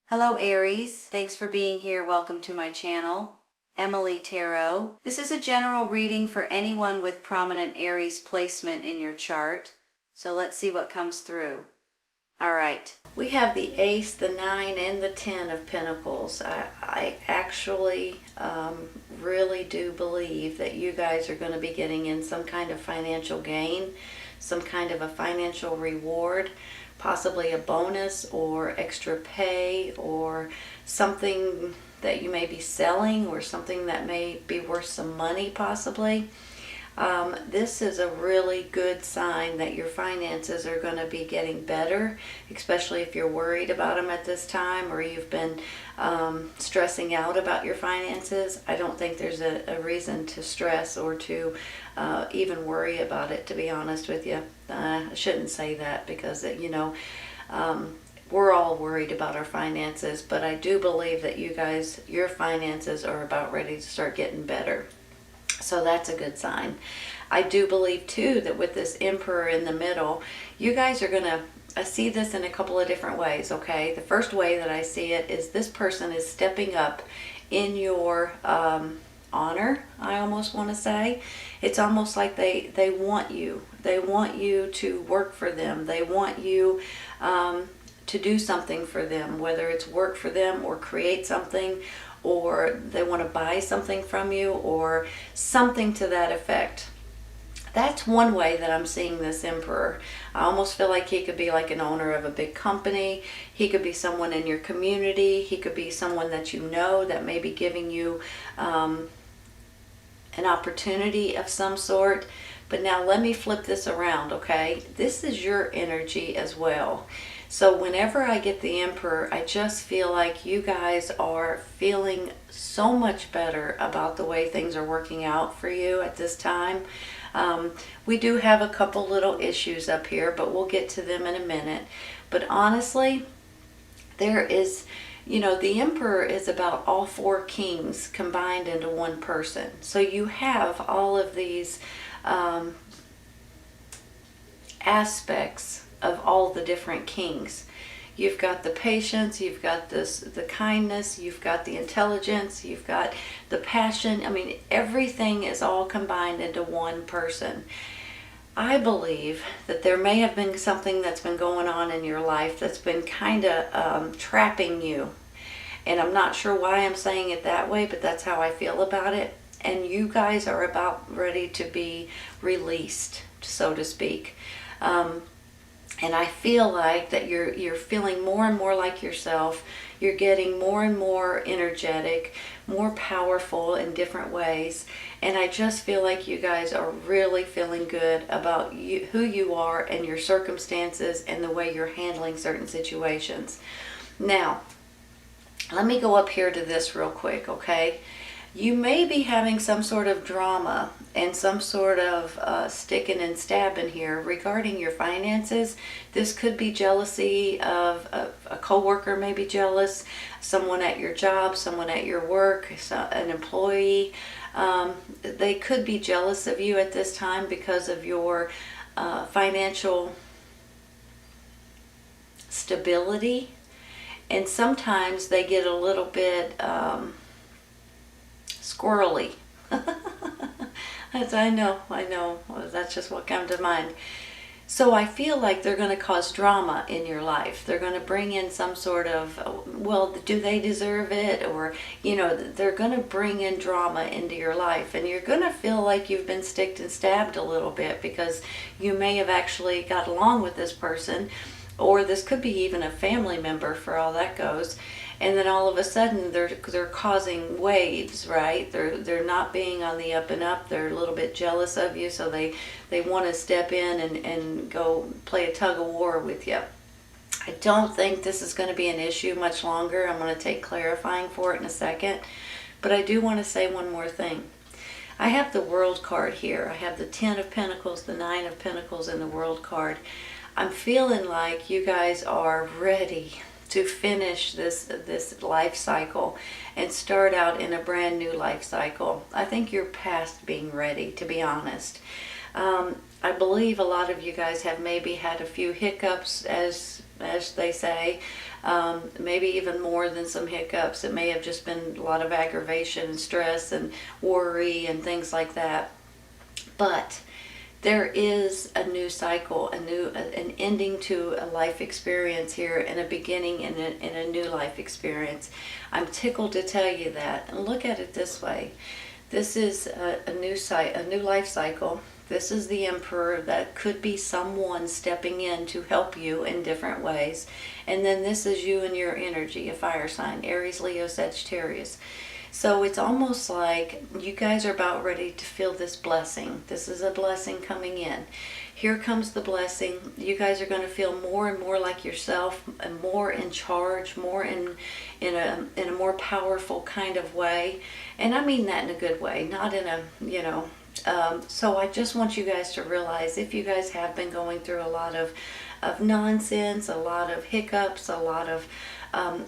Hello Aries, thanks for being here. Welcome to my channel, Emily Tarot. This is a general reading for anyone with prominent Aries placement in your chart. So let's see what comes through. All right, we have the Ace, the 9, and the 10 of Pentacles. I actually really do believe that you guys are going to be getting in some kind of financial gain, some kind of a financial reward, possibly a bonus or extra pay or something that you may be selling or something that may be worth some money possibly. This is a really good sign that your finances are going to be getting better, especially if you're worried about them at this time or you've been stressing out about your finances. I don't think there's a reason to stress or to even worry about it, to be honest with you. I shouldn't say that because, we're all worried about our finances, but I do believe that you guys, your finances are about ready to start getting better. So that's a good sign. I do believe too that with this Emperor in the middle, you guys are going to, I see this in a couple of different ways, okay? The first way that I see it is this person is stepping up in your honor, I almost want to say. It's almost like they want you. They want you to work for them. They want you to do something for them, whether it's work for them or create something, or they want to buy something from you or something to that effect. That's one way that I'm seeing this Emperor. I almost feel like he could be like an owner of a big company. He could be someone in your community. He could be someone that you know that may be giving you an opportunity of some sort. But now let me flip this around, okay? This is your energy as well. So whenever I get the Emperor, I just feel like you guys are feeling so much better about the way things are working out for you at this time. We do have a couple little issues up here, but we'll get to them in a minute. But honestly, there is, the Emperor is about all four kings combined into one person. So you have all of these aspects of all the different kings. You've got the patience, you've got the kindness, you've got the intelligence, you've got the passion. I mean, everything is all combined into one person. I believe that there may have been something that's been going on in your life that's been kind of trapping you. And I'm not sure why I'm saying it that way, but that's how I feel about it. And you guys are about ready to be released, so to speak. And I feel like that you're feeling more and more like yourself. You're getting more and more energetic, more powerful in different ways. And I just feel like you guys are really feeling good about who you are and your circumstances and the way you're handling certain situations. Now, let me go up here to this real quick, okay? You may be having some sort of drama and some sort of sticking and stabbing here regarding your finances. This could be jealousy of a coworker may be jealous, someone at your job, someone at your work, an employee. They could be jealous of you at this time because of your financial stability. And sometimes they get a little bit squirrely. As I know, that's just what comes to mind. So I feel like they're going to cause drama in your life. They're going to bring in some sort of, well, do they deserve it? Or, they're going to bring in drama into your life. And you're going to feel like you've been sticked and stabbed a little bit because you may have actually got along with this person. Or this could be even a family member for all that goes. And then all of a sudden they're causing waves, right? They're not being on the up and up. They're a little bit jealous of you, so they want to step in and go play a tug of war with you. I don't think this is going to be an issue much longer. I'm going to take clarifying for it in a second. But I do want to say one more thing. I have the World card here. I have the 10 of Pentacles, the 9 of Pentacles, and the World card. I'm feeling like you guys are ready to finish this life cycle and start out in a brand new life cycle. I think you're past being ready, to be honest. I believe a lot of you guys have maybe had a few hiccups, as they say, maybe even more than some hiccups. It may have just been a lot of aggravation and stress and worry and things like that. But there is a new cycle, an ending to a life experience here, and a beginning in a new life experience. I'm tickled to tell you that. And look at it this way: this is a new life cycle. This is the Emperor. That could be someone stepping in to help you in different ways. And then this is you and your energy, a fire sign, Aries, Leo, Sagittarius. So it's almost like you guys are about ready to feel this blessing. This is a blessing coming in. Here comes the blessing. You guys are going to feel more and more like yourself, and more in charge, more in a more powerful kind of way. And I mean that in a good way, not in a, so I just want you guys to realize, if you guys have been going through a lot of nonsense, a lot of hiccups, a lot of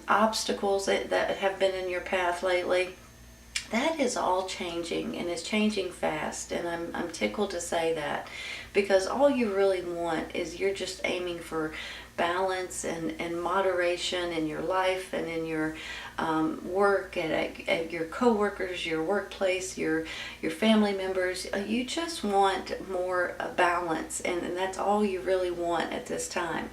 obstacles that have been in your path lately, that is all changing, and it's changing fast. And I'm tickled to say that, because all you really want is, you're just aiming for balance and moderation in your life and in your work, at your co-workers, your workplace, your family members. You just want more balance, and that's all you really want at this time.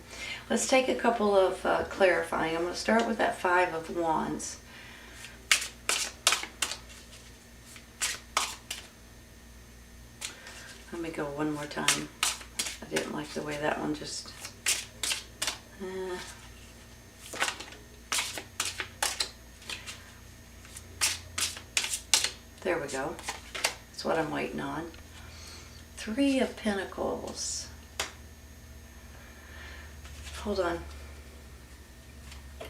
Let's take a couple of clarifying. I'm going to start with that Five of Wands. Let me go one more time. I didn't like the way that one just... there we go. That's what I'm waiting on. Three of Pentacles. Hold on.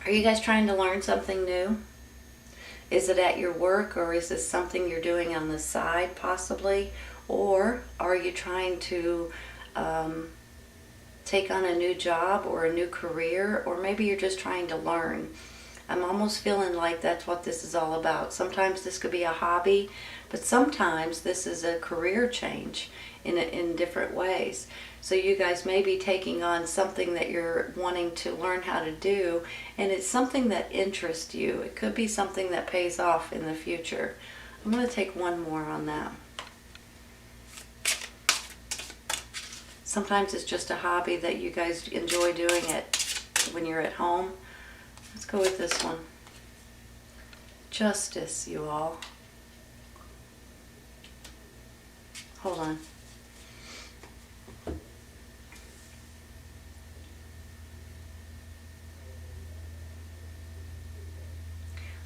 Are you guys trying to learn something new? Is it at your work, or is this something you're doing on the side possibly? Or are you trying to take on a new job or a new career? Or maybe you're just trying to learn. I'm almost feeling like that's what this is all about. Sometimes this could be a hobby, but sometimes this is a career change in different ways. So you guys may be taking on something that you're wanting to learn how to do, and it's something that interests you. It could be something that pays off in the future. I'm going to take one more on that. Sometimes it's just a hobby that you guys enjoy doing it when you're at home. Let's go with this one. Justice, you all. Hold on.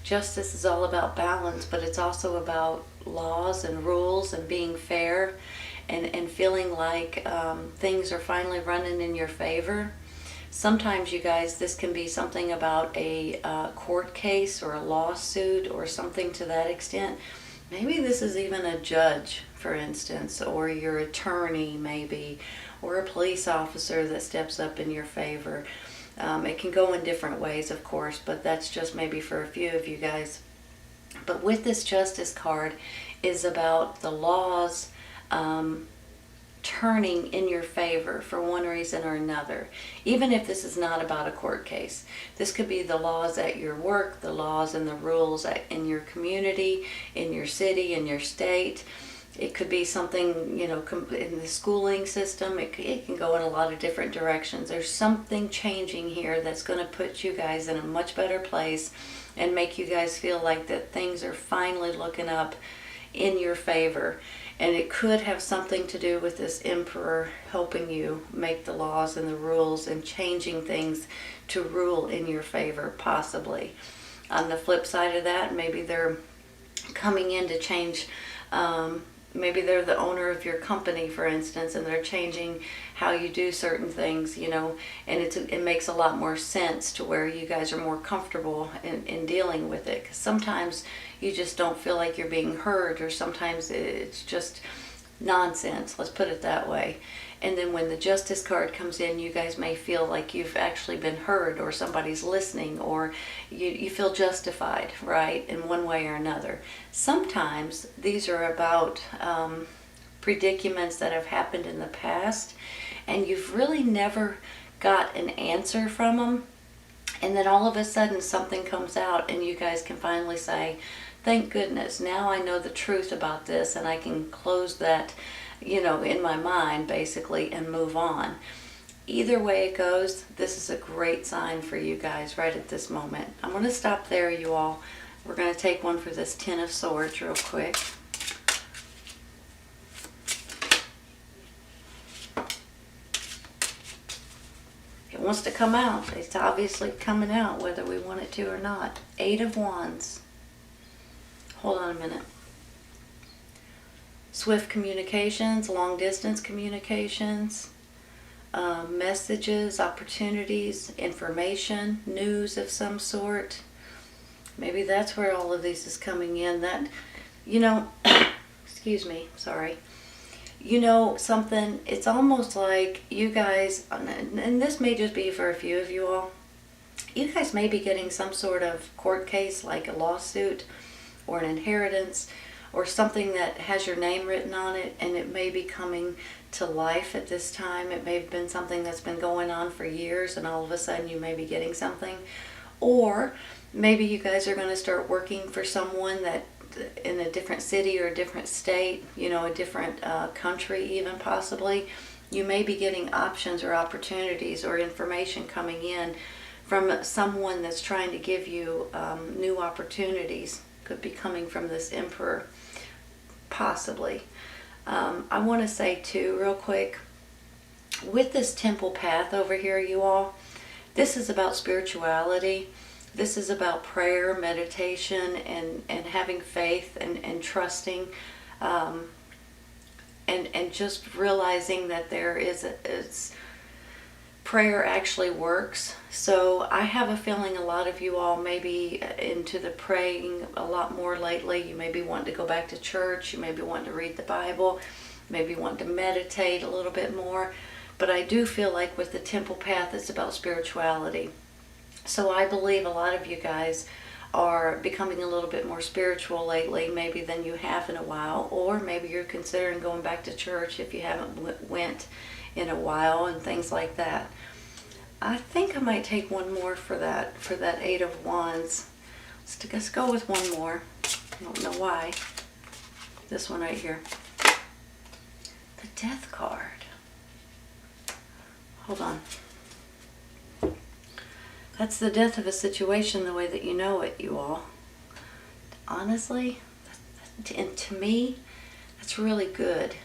Justice is all about balance, but it's also about laws and rules and being fair, and feeling like things are finally running in your favor. Sometimes, you guys, this can be something about a court case or a lawsuit or something to that extent. Maybe this is even a judge, for instance, or your attorney maybe, or a police officer that steps up in your favor. It can go in different ways, of course, but that's just maybe for a few of you guys. But with this Justice card is about the laws turning in your favor for one reason or another. Even if this is not about a court case, this could be the laws at your work, the laws and the rules in your community, in your city, in your state. It could be something, in the schooling system. It can go in a lot of different directions. There's something changing here that's going to put you guys in a much better place and make you guys feel like that things are finally looking up in your favor. And it could have something to do with this Emperor helping you make the laws and the rules and changing things to rule in your favor, possibly. On the flip side of that, maybe they're coming in to change, maybe they're the owner of your company, for instance, and they're changing how you do certain things, and it makes a lot more sense to where you guys are more comfortable in dealing with it. 'Cause sometimes you just don't feel like you're being heard, or sometimes it's just nonsense, let's put it that way. And then when the Justice card comes in, you guys may feel like you've actually been heard, or somebody's listening, or you feel justified, right, in one way or another. Sometimes these are about predicaments that have happened in the past, and you've really never got an answer from them. And then all of a sudden something comes out and you guys can finally say, thank goodness, now I know the truth about this, and I can close that, in my mind basically, and move on. Either way it goes, this is a great sign for you guys right at this moment. I'm going to stop there, you all. We're going to take one for this Ten of Swords real quick. It wants to come out. It's obviously coming out whether we want it to or not. Eight of Wands. Hold on a minute. Swift communications, long distance communications, messages, opportunities, information, news of some sort. Maybe that's where all of this is coming in. That, excuse me, sorry. Something, it's almost like you guys, and this may just be for a few of you all, you guys may be getting some sort of court case, like a lawsuit or an inheritance or something that has your name written on it, and it may be coming to life at this time. It may have been something that's been going on for years, and all of a sudden you may be getting something. Or maybe you guys are going to start working for someone that in a different city or a different state, a different country even possibly. You may be getting options or opportunities or information coming in from someone that's trying to give you new opportunities. Could be coming from this Emperor, possibly. I want to say too, real quick, with this temple path over here, you all, this is about spirituality. This is about prayer, meditation, and having faith and trusting, and just realizing that there is prayer actually works. So I have a feeling a lot of you all may be into the praying a lot more lately. You may be wanting to go back to church. You may be wanting to read the Bible. Maybe want to meditate a little bit more. But I do feel like with the temple path, it's about spirituality. So I believe a lot of you guys are becoming a little bit more spiritual lately, maybe than you have in a while, or maybe you're considering going back to church if you haven't went in a while and things like that. I think I might take one more for that Eight of Wands. Let's go with one more. I don't know why. This one right here. The Death card. Hold on. That's the death of a situation the way that you know it, you all. Honestly, and to me, that's really good.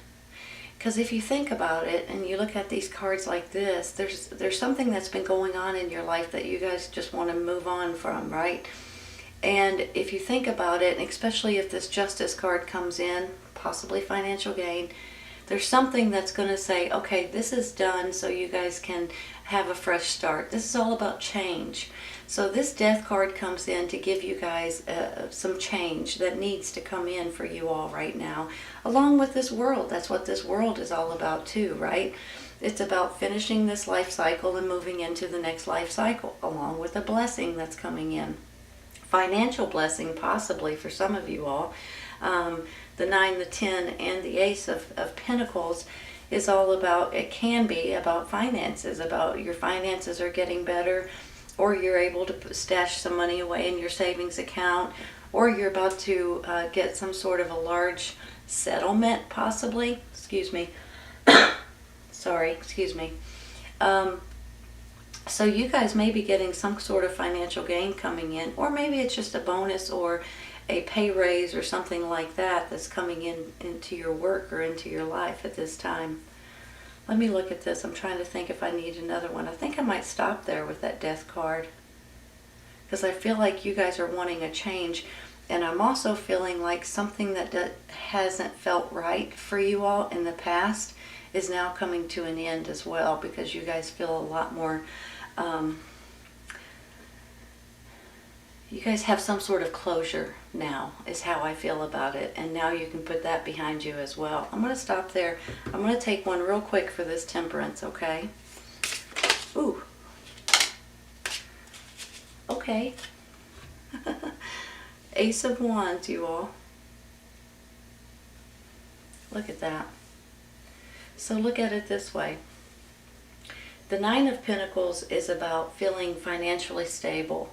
Because if you think about it and you look at these cards like this, there's something that's been going on in your life that you guys just want to move on from, right? And if you think about it, and especially if this Justice card comes in, possibly financial gain, there's something that's going to say, okay, this is done so you guys can have a fresh start. This is all about change. So this Death card comes in to give you guys some change that needs to come in for you all right now, along with this world. That's what this world is all about too, right? It's about finishing this life cycle and moving into the next life cycle, along with a blessing that's coming in. Financial blessing, possibly, for some of you all. The 9, the 10, and the Ace of Pentacles is all about, it can be about finances, about your finances are getting better, or you're able to stash some money away in your savings account, or you're about to get some sort of a large settlement, possibly. Excuse me. Sorry, excuse me. So you guys may be getting some sort of financial gain coming in, or maybe it's just a bonus or a pay raise or something like that that's coming into your work or into your life at this time. Let me look at this. I'm trying to think if I need another one. I think I might stop there with that Death card, because I feel like you guys are wanting a change, and I'm also feeling like something that hasn't felt right for you all in the past is now coming to an end as well, because you guys feel a lot more you guys have some sort of closure now, is how I feel about it. And now you can put that behind you as well. I'm going to stop there. I'm going to take one real quick for this Temperance, okay? Ooh. Okay. Ace of Wands, you all. Look at that. So look at it this way. The Nine of Pentacles is about feeling financially stable.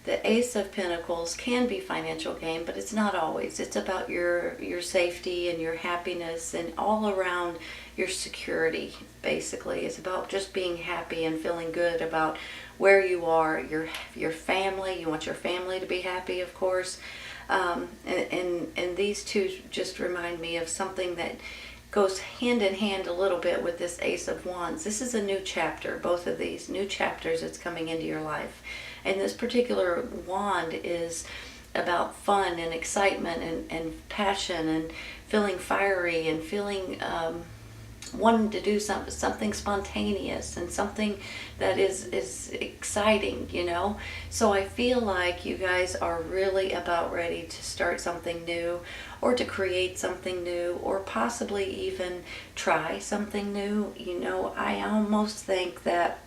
The Ace of Pentacles can be financial gain, but it's not always. It's about your safety and your happiness and all around your security, basically. It's about just being happy and feeling good about where you are, your family. You want your family to be happy, of course. And these two just remind me of something that goes hand in hand a little bit with this Ace of Wands. This is a new chapter, both of these new chapters that's coming into your life. And this particular wand is about fun and excitement and passion and feeling fiery and feeling wanting to do something spontaneous and something that is exciting, you know. So I feel like you guys are really about ready to start something new, or to create something new, or possibly even try something new. You know, I almost think that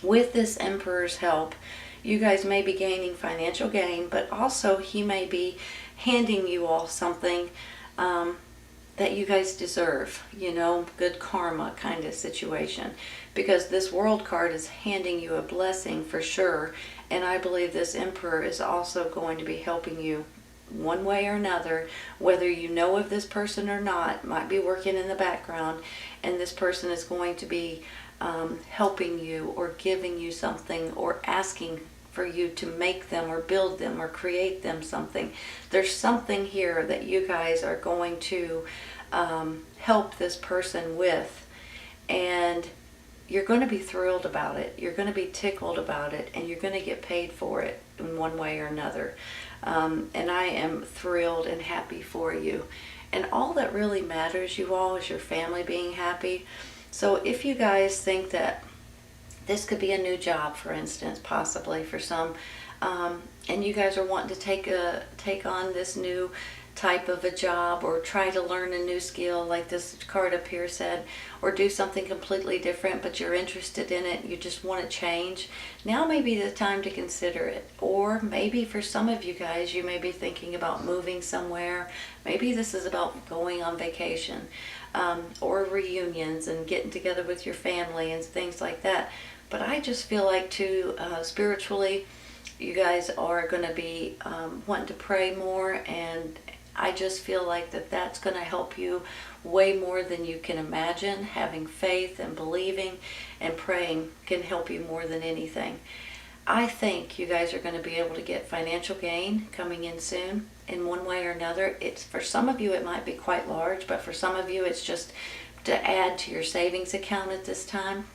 with this Emperor's help, you guys may be gaining financial gain, but also he may be handing you all something that you guys deserve, you know, good karma kind of situation. Because this World card is handing you a blessing for sure, and I believe this Emperor is also going to be helping you one way or another, whether you know of this person or not, might be working in the background, and this person is going to be helping you or giving you something or asking for you to make them or build them or create them something. There's something here that you guys are going to help this person with, and you're going to be thrilled about it. You're going to be tickled about it, and you're going to get paid for it in one way or another. And I am thrilled and happy for you. And all that really matters, you all, is your family being happy. So if you guys think that this could be a new job, for instance, possibly for some, and you guys are wanting to take on this new type of a job, or try to learn a new skill like this card up here said, or do something completely different, but you're interested in it, you just want to change, now may be the time to consider it. Or maybe for some of you guys, you may be thinking about moving somewhere. Maybe this is about going on vacation, or reunions and getting together with your family and things like that. But I just feel like too, spiritually, you guys are going to be wanting to pray more, and I just feel like that's going to help you way more than you can imagine. Having faith and believing and praying can help you more than anything. I think you guys are going to be able to get financial gain coming in soon in one way or another. It's, for some of you it might be quite large, but for some of you it's just to add to your savings account at this time.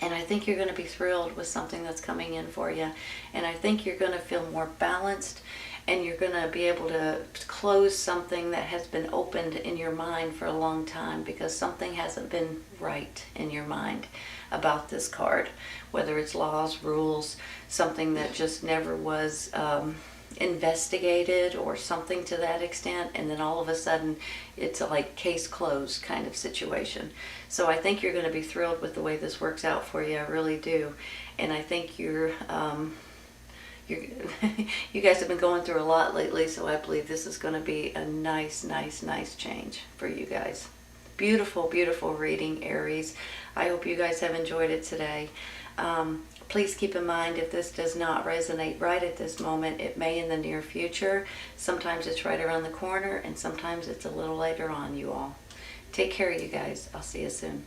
And I think you're going to be thrilled with something that's coming in for you. And I think you're going to feel more balanced, and you're going to be able to close something that has been opened in your mind for a long time, because something hasn't been right in your mind about this card. Whether it's laws, rules, something that just never was investigated or something to that extent, and then all of a sudden it's a like case closed kind of situation. So I think you're going to be thrilled with the way this works out for you. I really do. And I think you guys have been going through a lot lately, so I believe this is going to be a nice change for you guys. Beautiful, beautiful reading, Aries. I hope you guys have enjoyed it today. Please keep in mind, if this does not resonate right at this moment, it may in the near future. Sometimes it's right around the corner, and sometimes it's a little later on, you all. Take care, you guys. I'll see you soon.